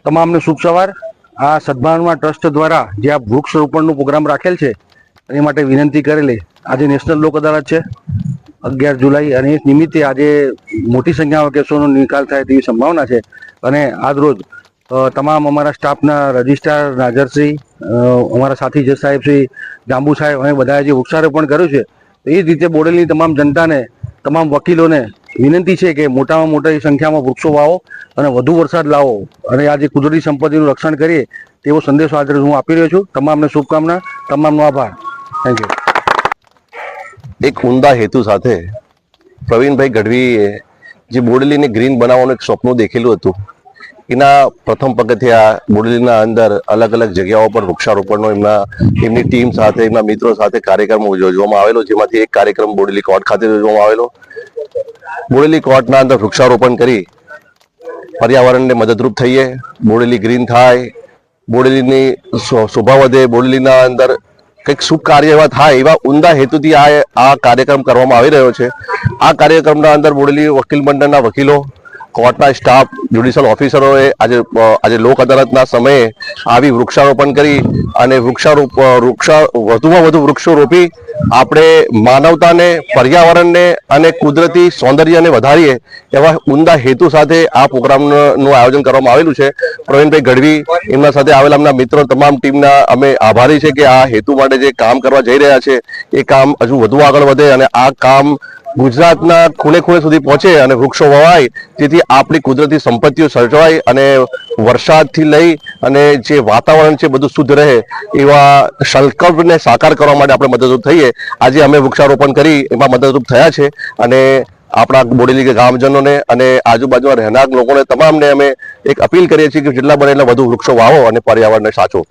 તમામને શુભ સવાર। આ સદભાવના ટ્રસ્ટ દ્વારા જે આ વૃક્ષ રોપણનો પ્રોગ્રામ રાખેલ છે એ માટે વિનંતી કરેલી। આજે નેશનલ લોક અદાલત છે 11 જુલાઈ અને એ નિમિત્તે આજે મોટી સંખ્યામાં કેસોનો નિકાલ થાય તેવી સંભાવના છે। અને આજ રોજ તમામ અમારા સ્ટાફના રજિસ્ટ્રાર નાઝરશ્રી, અમારા સાથી જજ સાહેબ શ્રી, જાંબુ સાહેબ અને બધાએ જે વૃક્ષારોપણ કર્યું છે એ જ રીતે બોડેલીની તમામ જનતાને, તમામ વકીલોને વિનંતી છે કે મોટામાં મોટી સંખ્યામાં વૃક્ષો વાવો અને વધુ વરસાદ લાવો અને આ જે કુદરતી સંપત્તિનું રક્ષણ કરીએ તેવો સંદેશો આજે હું આપી રહ્યો છું। તમામને શુભકામના, તમામનો આભાર। Thank you. એક ઉમદા હેતુ સાથે પ્રવીણભાઈ ગઢવીએ જે બોડેલીને ગ્રીન બનાવવાનું એક સ્વપ્ન દેખેલું હતું, એના પ્રથમ પગથિયા બોડેલીના અંદર અલગ અલગ જગ્યાઓ પર વૃક્ષારોપણનો એમની ટીમ સાથે, એમના મિત્રો સાથે કાર્યક્રમ યોજવામાં આવેલો, જેમાંથી એક કાર્યક્રમ બોડેલી કોર્ટ ખાતે યોજવામાં આવેલો। બોડેલી કોર્ટના અંદર વૃક્ષારોપણ કરી પર્યાવરણને મદદરૂપ થઈએ, બોડેલી ગ્રીન થાય, બોડેલીની શોભા વધે, બોડેલીના અંદર કંઈક શુભ કાર્ય એવા થાય, એવા ઉમદા હેતુથી આ કાર્યક્રમ કરવામાં આવી રહ્યો છે। આ કાર્યક્રમના અંદર બોડેલી વકીલ મંડળના વકીલો, કોર્ટના સ્ટાફ, જ્યુડિશિયલ ઓફિસરોએ આજે લોક અદાલતના સમયે આવી વૃક્ષારોપણ કરી અને વધુમાં વધુ વૃક્ષો રોપી આપણે માનવતાને, પર્યાવરણને અને કુદરતી સૌંદર્યને વધારીએ એવા ઉમદા હેતુ સાથે આ પ્રોગ્રામનું આયોજન કરવામાં આવેલું છે। પ્રવીણભાઈ ગઢવી, એમના સાથે આવેલા એમના મિત્રો, તમામ ટીમના અમે આભારી છે કે આ હેતુ માટે જે કામ કરવા જઈ રહ્યા છે એ કામ હજુ વધુ આગળ વધે અને આ કામ ગુજરાતના ખૂણે ખૂણે સુધી પહોંચે અને વૃક્ષો વવાય, જેથી આપણી કુદરતી સંપત્તિઓ સર્જાય અને વરસાદથી લઈ અને જે વાતાવરણ છે બધું શુદ્ધ રહે એવા સંકલ્પને સાકાર કરવા માટે આપણે મદદરૂપ થઈએ। આજે અમે વૃક્ષારોપણ કરી એમાં મદદરૂપ થયા છે અને આપણા બોડેલી ગામજનોને અને આજુબાજુના રહેનાર લોકોને તમામને અમે એક અપીલ કરીએ છીએ કે જેટલા બને એટલા વધુ વૃક્ષો વાવો અને પર્યાવરણને સાચવો।